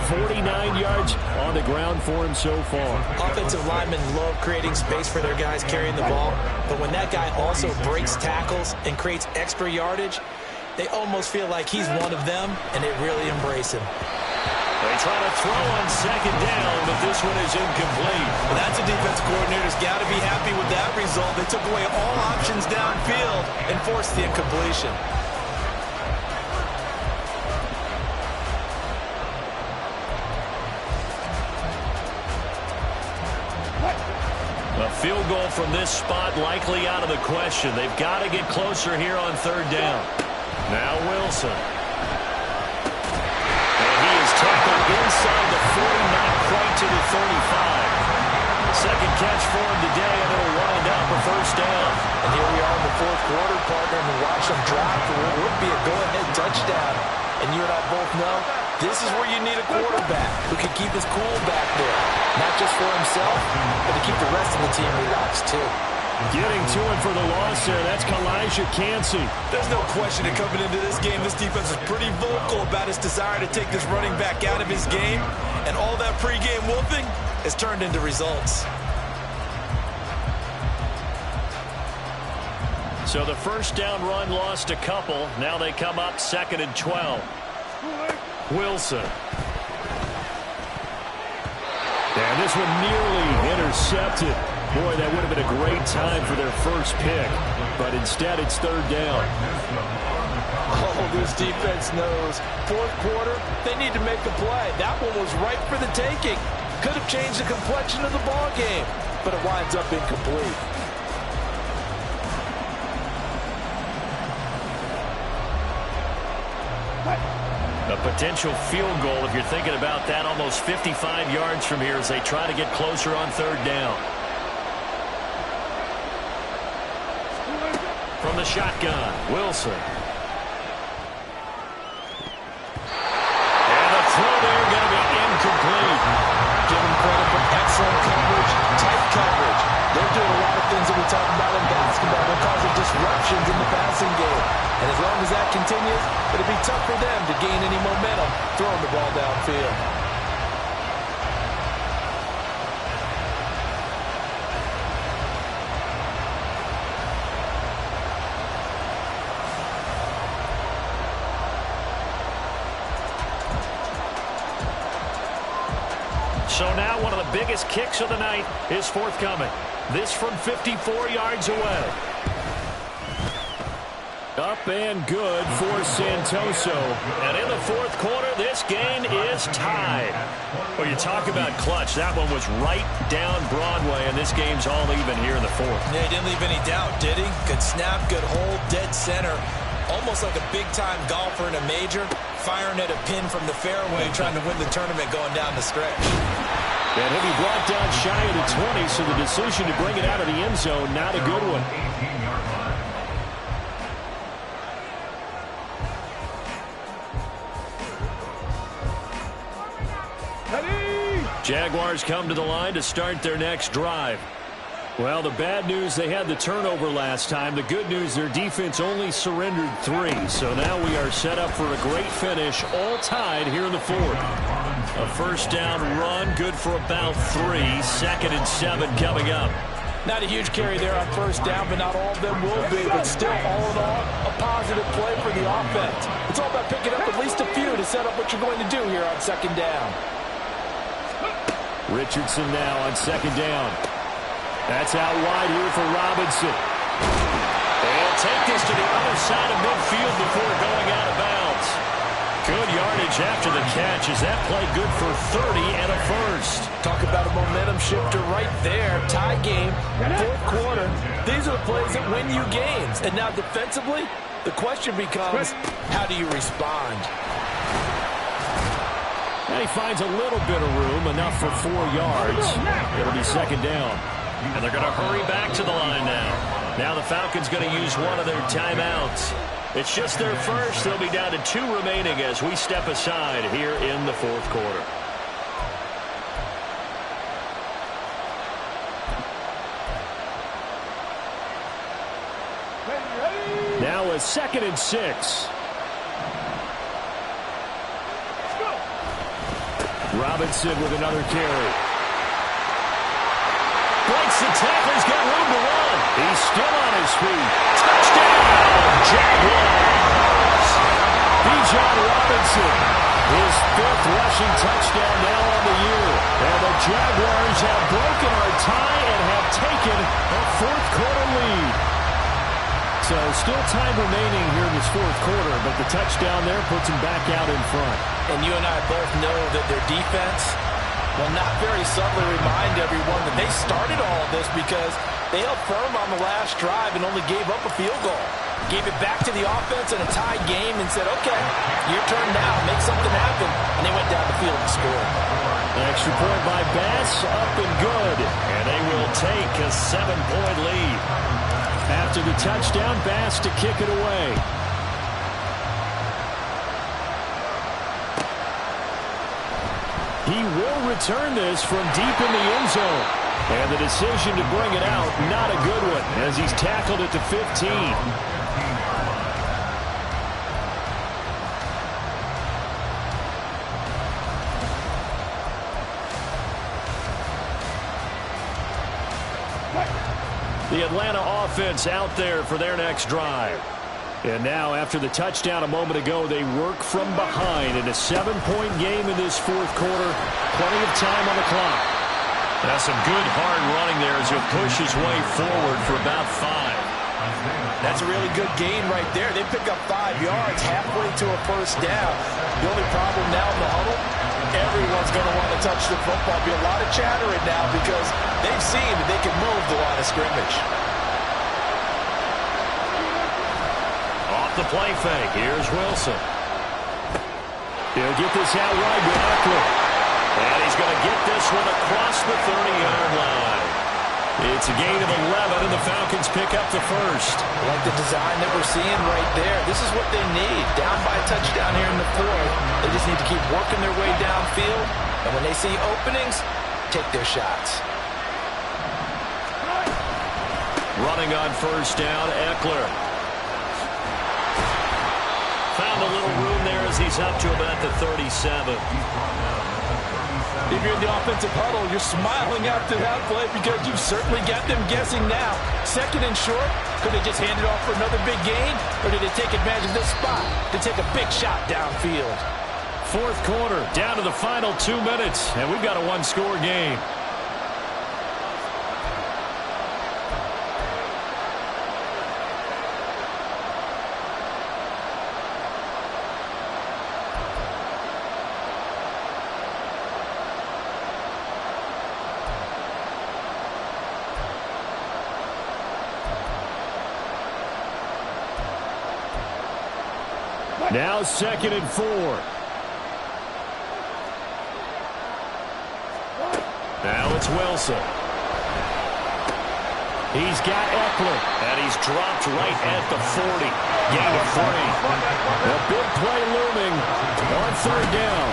Speaker 2: 49 yards on the ground for him so far.
Speaker 5: Offensive linemen love creating space for their guys carrying the ball, but when that guy also breaks tackles and creates extra yardage, they almost feel like he's one of them, and they really embrace him.
Speaker 3: They try to throw on 2nd down, but this one is incomplete.
Speaker 4: Well, that's a defense coordinator's got to be happy with that result. They took away all options downfield and forced the incompletion.
Speaker 3: from this spot likely out of the question. They've got to get closer here on third down. Now Wilson. And he is tackled inside the 40, not quite to the 35. Second catch for him today, and it'll wind up a first down.
Speaker 4: And here we are in the fourth quarter, partner, and watch them drive for what would be a go-ahead touchdown. And you and I both know this is where you need a quarterback who can keep his cool back there. Not just for himself, but to keep the rest of the team relaxed, too.
Speaker 2: Getting to him for the loss there. That's Kalijah Cansey.
Speaker 7: There's no question that coming into this game, this defense is pretty vocal about its desire to take this running back out of his game. And all that pregame wolfing has turned into results.
Speaker 3: So the first down run lost a couple. Now they come up 2nd and 12. Wilson.
Speaker 2: And this one nearly intercepted. Boy, that would have been a great time for their first pick. But instead, it's third down.
Speaker 5: Oh, this defense knows. Fourth quarter, they need to make a play. That one was ripe for the taking. Could have changed the complexion of the ball game, but it winds up incomplete.
Speaker 3: A potential field goal, if you're thinking about that, almost 55 yards from here as they try to get closer on third down. From the shotgun, Wilson. And the throw there going to be incomplete.
Speaker 4: Give them credit for excellent coverage, tight coverage. They're doing a lot of things that we talk about in basketball. They're causing disruptions in the passing game. And as long as that continues, it'll be tough for them to gain any momentum throwing the ball downfield.
Speaker 3: So now one of the biggest kicks of the night is forthcoming. This from 54 yards away.
Speaker 2: Up and good for Santoso.
Speaker 3: And in the fourth quarter, this game is tied. Well, you talk about clutch. That one was right down Broadway, and this game's all even here in the fourth.
Speaker 4: Yeah, he didn't leave any doubt, did he? Good snap, good hold, dead center. Almost like a big-time golfer in a major, firing at a pin from the fairway, trying to win the tournament going down the stretch.
Speaker 2: And he'll be brought down shy of the 20, so the decision to bring it out of the end zone, not a good one.
Speaker 3: Jaguars come to the line to start their next drive.
Speaker 2: Well, the bad news, they had the turnover last time. The good news, their defense only surrendered 3. So now we are set up for a great finish, all tied here in the fourth.
Speaker 3: A first down run, good for about 3. 2nd and 7 coming up.
Speaker 5: Not a huge carry there on first down, but not all of them will be. But still, all in all, a positive play for the offense. It's all about picking up at least a few to set up what you're going to do here on second down.
Speaker 2: Richardson now on second down. That's out wide here for Robinson.
Speaker 3: They'll take this to the other side of midfield before going out of bounds. Good yardage after the catch. Is that play good for 30 and a first?
Speaker 5: Talk about a momentum shifter right there. Tie game, fourth quarter. These are the plays that win you games. And now defensively, the question becomes, how do you respond?
Speaker 2: And he finds a little bit of room, enough for 4 yards. It'll be second down.
Speaker 3: And they're going to hurry back to the line now. Now the Falcons going to use one of their timeouts. It's just their first. They'll be down to 2 remaining as we step aside here in the fourth quarter.
Speaker 2: Now a 2nd and 6. Robinson with another carry.
Speaker 3: Breaks the tackle. He's got room to run. He's still on his feet. Touchdown, Jaguars.
Speaker 2: Bijan Robinson, his 5th rushing touchdown now on the year. And the Jaguars have broken our tie and have taken a fourth quarter lead. So still time remaining here in this fourth quarter, but the touchdown there puts them back out in front.
Speaker 4: And you and I both know that their defense will not very subtly remind everyone that they started all of this because
Speaker 5: They held firm on the last drive and only gave up a field goal. Gave it back to the offense in a tied game and said, okay, your turn now, make something happen. And they went down the field and scored.
Speaker 2: Extra point by Bass, up and good.
Speaker 3: And they will take a 7-point lead.
Speaker 2: After the touchdown, Bass to kick it away. He will return this from deep in the end zone. And the decision to bring it out, not a good one, as he's tackled it to 15. The Atlanta offense out there for their next drive. And now, after the touchdown a moment ago, they work from behind in a 7-point game in this fourth quarter. Plenty of time on the clock.
Speaker 3: That's some good hard running there as he'll push his way forward for about 5.
Speaker 5: That's a really good gain right there. They pick up 5 yards halfway to a first down. The only problem now in the huddle, everyone's going to want to touch the football. Be a lot of chattering now because they've seen that they can move the line of scrimmage.
Speaker 3: Off the play fake. Here's Wilson.
Speaker 2: He'll get this out wide with Eckler.
Speaker 3: And he's going to get this one across the 30-yard line. It's a gain of 11, and the Falcons pick up the first.
Speaker 5: I like the design that we're seeing right there. This is what they need. Down by a touchdown here in the fourth. They just need to keep working their way downfield. And when they see openings, take their shots.
Speaker 3: Running on first down, Eckler. Found a little room there as he's up to about the 37.
Speaker 5: If you're in the offensive huddle, you're smiling after that play because you've certainly got them guessing now. Second and short, could they just hand it off for another big gain? Or did they take advantage of this spot to take a big shot downfield?
Speaker 2: Fourth quarter, down to the final 2 minutes, and we've got a one-score game. Now 2nd and 4.
Speaker 3: Now it's Wilson.
Speaker 2: He's got Eckler.
Speaker 3: And he's dropped right at the 40. Gain of 3.
Speaker 2: A big play looming on third down.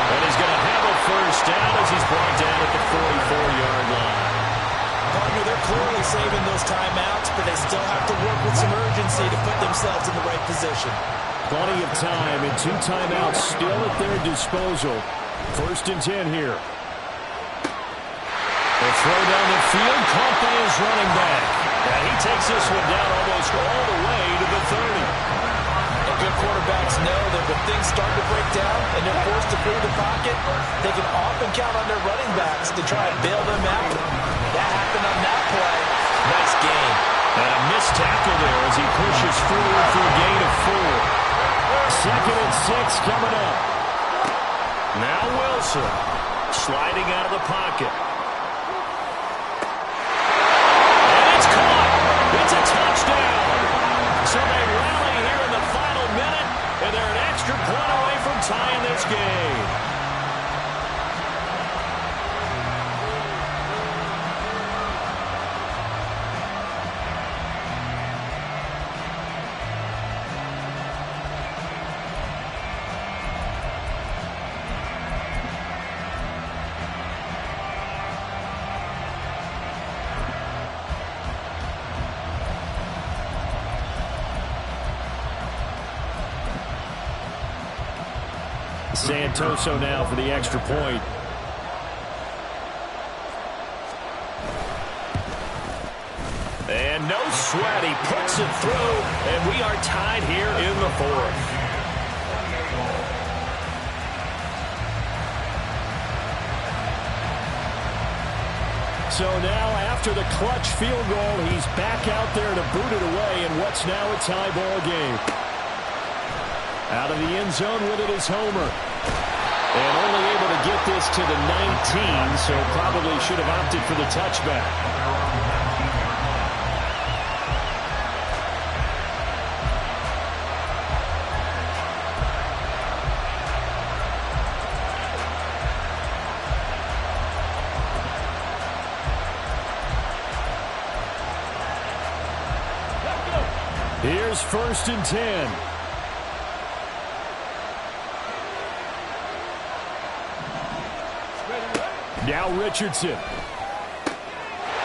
Speaker 3: And he's going to have a first down as he's brought down at the 44-yard line.
Speaker 4: Partner, they're clearly saving those timeouts, but they still have to work with some urgency to put themselves in the right position.
Speaker 2: Plenty of time and 2 timeouts still at their disposal. 1st and 10 here.
Speaker 3: The throw down the field, caught by his running back. And he takes this one down almost all the way to the 30.
Speaker 4: And good quarterbacks know that when things start to break down and they're forced to clear the pocket, they can often count on their running backs to try and bail them out. That happened on that play. Nice gain.
Speaker 3: And a missed tackle there as he pushes forward for a gain of 4.
Speaker 2: 2nd and 6 coming up.
Speaker 3: Now Wilson sliding out of the pocket. And it's caught. It's a touchdown. So they rally here in the final minute, and they're an extra point away from tying this game.
Speaker 2: Santoso now for the extra point.
Speaker 3: And no sweat, he puts it through, and we are tied here in the fourth.
Speaker 2: So now, after the clutch field goal, he's back out there to boot it away in what's now a tie ball game. Out of the end zone with it is Homer. And only able to get this to the 19, so probably should have opted for the touchback. Here's 1st and 10. Now Richardson.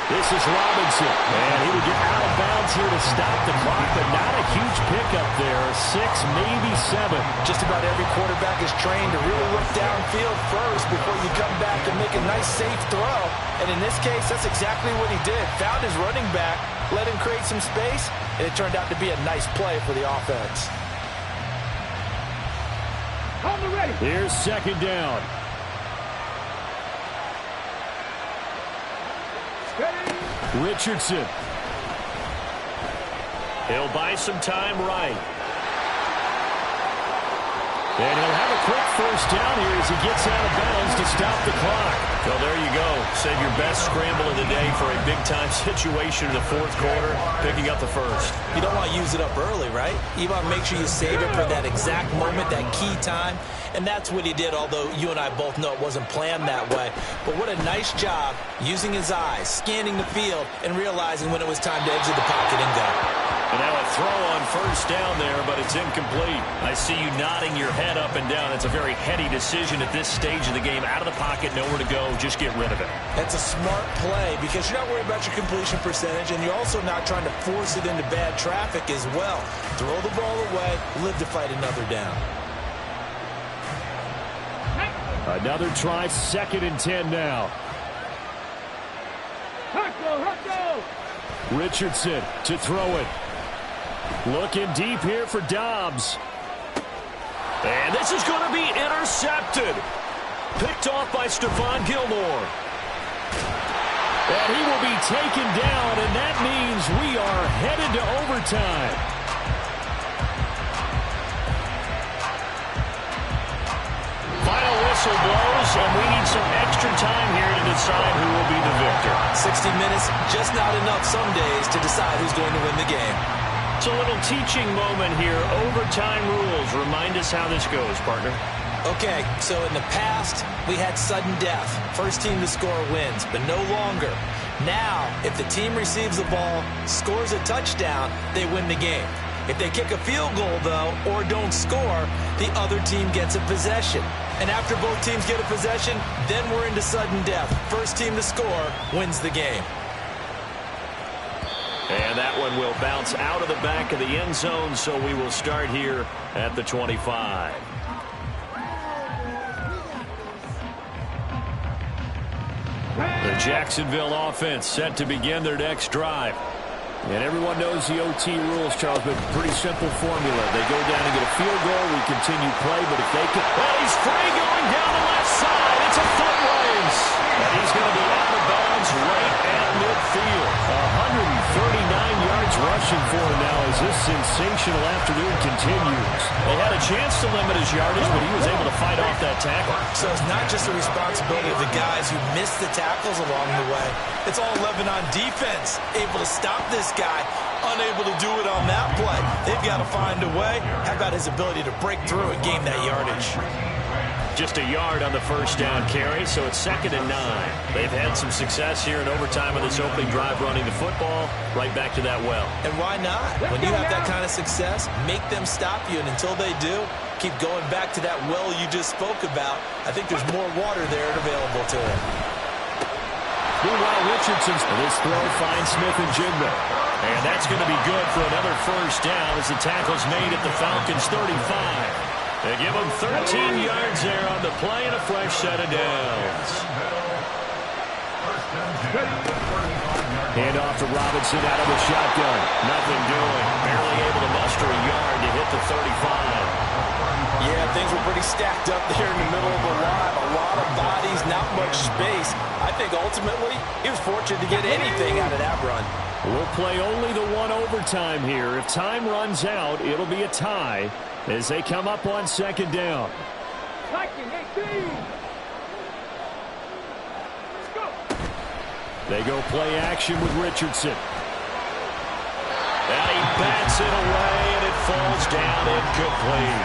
Speaker 2: This is Robinson. And he would get out of bounds here to stop the clock, but not a huge pickup there. 6, maybe 7.
Speaker 5: Just about every quarterback is trained to really look downfield first before you come back and make a nice, safe throw. And in this case, that's exactly what he did. Found his running back, let him create some space, and it turned out to be a nice play for the offense.
Speaker 2: Here's 2nd down. Richardson.
Speaker 3: He'll buy some time right.
Speaker 2: And he'll have a quick 1st down here as he gets out of bounds to stop the clock.
Speaker 3: Well, there you go. Save your best scramble of the day for a big-time situation in the 4th quarter, picking up the 1st.
Speaker 4: You don't want to use it up early, right? You want to make sure you save it for that exact moment, that key time. And that's what he did, although you and I both know it wasn't planned that way. But what a nice job using his eyes, scanning the field, and realizing when it was time to exit the pocket and go.
Speaker 3: And now a throw on 1st down there, but it's incomplete. I see you nodding your head up and down. That's a very heady decision at this stage of the game. Out of the pocket, nowhere to go. Just get rid of it.
Speaker 4: That's a smart play because you're not worried about your completion percentage, and you're also not trying to force it into bad traffic as well. Throw the ball away, live to fight another down.
Speaker 2: Another try, 2nd and 10 now. Richardson to throw it. Looking deep here for Dobbs.
Speaker 3: And this is going to be intercepted. Picked off by Stephon Gilmore.
Speaker 2: And he will be taken down, and that means we are headed to overtime.
Speaker 3: Final whistle blows, and we need some extra time here to decide who will be the victor.
Speaker 4: 60 minutes, just not enough some days to decide who's going to win the game.
Speaker 3: It's a little teaching moment here. Overtime rules. Remind us how this goes, partner.
Speaker 4: Okay, so in the past, we had sudden death. First team to score wins, but no longer. Now, if the team receives the ball, scores a touchdown, they win the game. If they kick a field goal, though, or don't score, the other team gets a possession. And after both teams get a possession, then we're into sudden death. First team to score wins the game.
Speaker 3: And that one will bounce out of the back of the end zone, so we will start here at the 25. The Jacksonville offense set to begin their next drive.
Speaker 2: And everyone knows the OT rules, Charles, but pretty simple formula. They go down and get a field goal, we continue play, but if they can...
Speaker 3: Well, he's free going down the left side. It's a foot race. And he's going to be out of bounds right at midfield.
Speaker 2: 139 yards rushing for him now as this sensational afternoon continues.
Speaker 3: They had a chance to limit his yardage, but he was able to fight off that tackle.
Speaker 4: So it's not just the responsibility of the guys who missed the tackles along the way. It's all 11 on defense, able to stop this guy, unable to do it on that play. They've got to find a way. How about his ability to break through and gain that yardage?
Speaker 3: Just a yard on the first down carry, so it's 2nd and 9. They've had some success here in overtime of this opening drive running the football. Right back to that well.
Speaker 4: And why not? When you have that kind of success, make them stop you, and until they do, keep going back to that well you just spoke about. I think there's more water there available to him.
Speaker 2: Meanwhile, Richardson's this throw finds Smith and Jigba.
Speaker 3: And that's going to be good for another first down as the tackle's made at the Falcons' 35. They give him 13 yards there on the play and a fresh set of downs.
Speaker 2: Hand off to Robinson out of the shotgun.
Speaker 3: Nothing doing. Barely able to muster a yard to hit the 35.
Speaker 5: Yeah, things were pretty stacked up there in the middle of the line. A lot of bodies, not much space. I think ultimately he was fortunate to get anything out of that run.
Speaker 2: We'll play only the one overtime here. If time runs out, it'll be a tie as they come up on 2nd down.
Speaker 6: Attacking 18. Let's go.
Speaker 2: They go play action with Richardson.
Speaker 3: And he bats it away, and it falls down incomplete.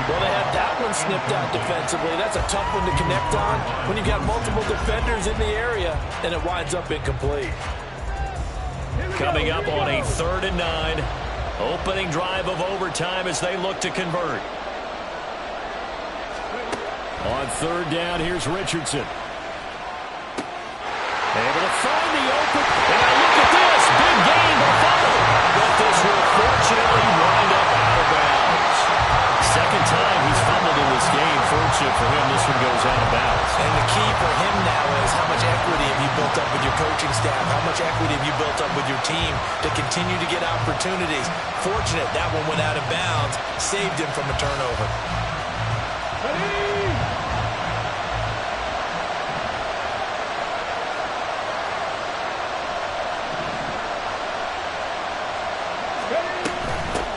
Speaker 5: Well, they had that one snipped out defensively. That's a tough one to connect on when you got multiple defenders in the area, and it winds up incomplete.
Speaker 3: Coming up on a 3rd and 9. Opening drive of overtime as they look to convert.
Speaker 2: On 3rd down, here's Richardson. Able to find the open.
Speaker 3: And now look at this. Big gain, but fumble. But this will fortunately wind up out of bounds. Second time he's fumbled in this game. Fortunate for him, this one goes out of bounds.
Speaker 4: And the key for him now is how much equity have you built up with your coaching staff? How much equity have you built up with your team to continue to get opportunities? Fortunate that one went out of bounds. Saved him from a turnover.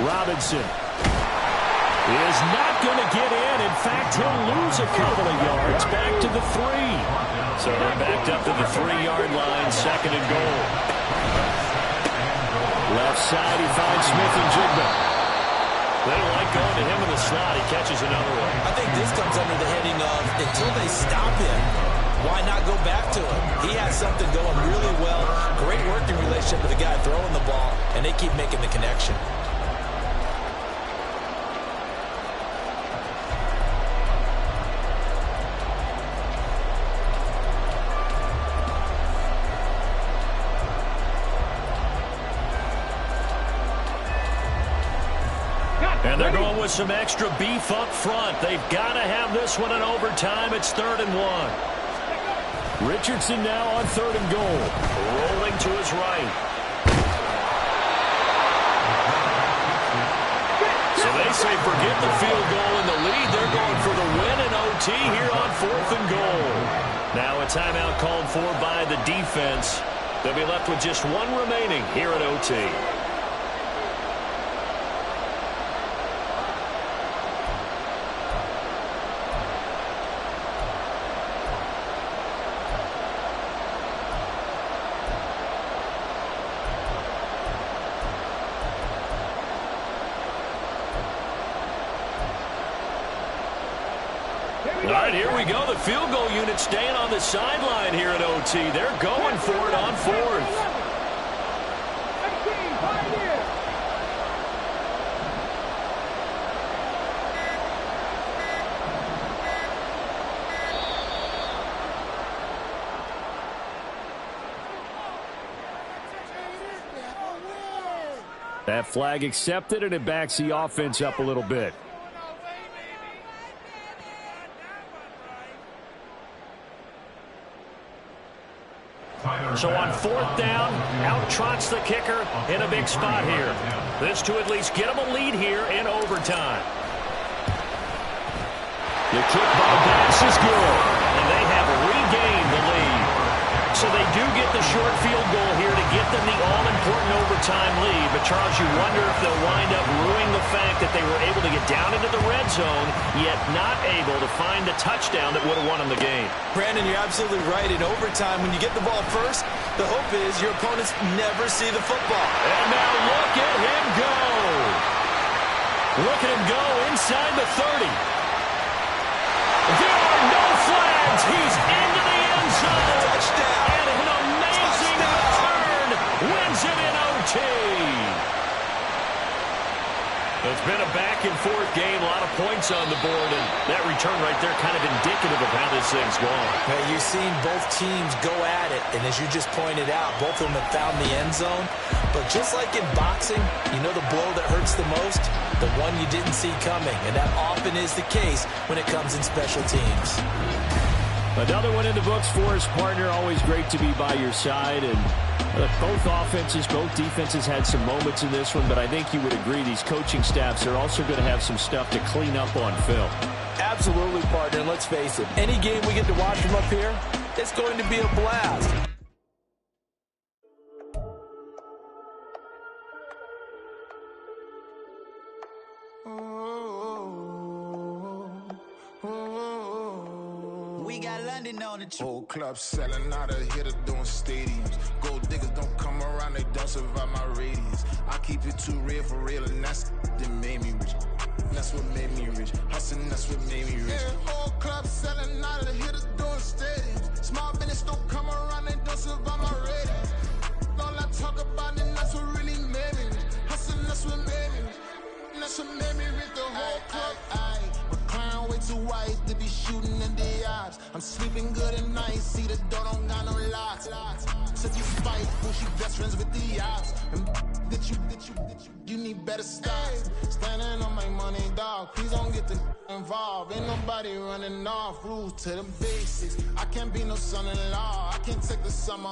Speaker 2: Robinson is not going to get in. In fact, he'll lose a couple of yards back to the 3.
Speaker 3: So they're backed up to the 3-yard line, 2nd and goal.
Speaker 2: Left side, he finds Smith and Jigba.
Speaker 3: They don't like going to him in the slot. He catches another one.
Speaker 4: I think this comes under the heading of until they stop him, why not go back to him? He has something going really well. Great working relationship with the guy throwing the ball, and they keep making the connection.
Speaker 3: And they're going with some extra beef up front. They've got to have this one in overtime. It's 3rd and 1.
Speaker 2: Richardson now on 3rd and goal.
Speaker 3: Rolling to his right. So they say forget the field goal in the lead. They're going for the win in OT here on 4th and goal. Now a timeout called for by the defense. They'll be left with just one remaining here at OT. All right, here we go. The field goal unit staying on the sideline here at OT. They're going for it on 4th.
Speaker 6: 18, Pioneer.
Speaker 2: That flag accepted, and it backs the offense up a little bit.
Speaker 3: So on 4th down, out trots the kicker in a big spot here. This to at least get them a lead here in overtime.
Speaker 2: The kick by Bass is good.
Speaker 3: And they have regained the lead. So they do get the short field goal here to get them the all-important overtime lead. But, Charles, you wonder if they'll wind up ruining the fact that they were able to get down into the red zone, yet not able to find the touchdown that would have won them the game.
Speaker 4: Brandon, you're absolutely right. In overtime, when you get the ball first, the hope is your opponents never see the football.
Speaker 3: And now look at him go. Look at him go inside the 30. There are no flags. He's into the end zone.
Speaker 4: Touchdown.
Speaker 3: And an amazing return wins it in OT. It's been a back-and-forth game, a lot of points on the board, and that return right there kind of indicative of how this thing's going.
Speaker 4: Now, you've seen both teams go at it, and as you just pointed out, both of them have found the end zone. But just like in boxing, you know the blow that hurts the most? The one you didn't see coming, and that often is the case when it comes in special teams.
Speaker 2: Another one in the books for us, partner. Always great to be by your side. And both offenses, both defenses had some moments in this one, but I think you would agree these coaching staffs are also going to have some stuff to clean up on film.
Speaker 5: Absolutely, partner. And let's face it, any game we get to watch from up here, it's going to be a blast.
Speaker 1: Oh,
Speaker 8: we got London on the
Speaker 9: Whole club selling out of hitter doing stadiums. Gold diggers don't come around, they don't survive my radius. I keep it too real for real, and that's that made me rich. That's what made me rich. Hustling, that's what made me rich. Yeah, whole club selling out of hitters doing stadiums. Small business don't come around, they don't survive my radius. All I talk about it, that's what really made me rich. Hustling, that's what made me rich. That's what made me rich. The whole club. My crown way too white to be shooting in the eyes. I'm sleeping good at night, see the door don't got no locks. Took you fight, push you best friends with the odds. And you need better styles. Standing on my money, dog. Please don't get the involved. Ain't nobody running off. Rules to the basics. I can't be no son-in-law. I can't take the summer.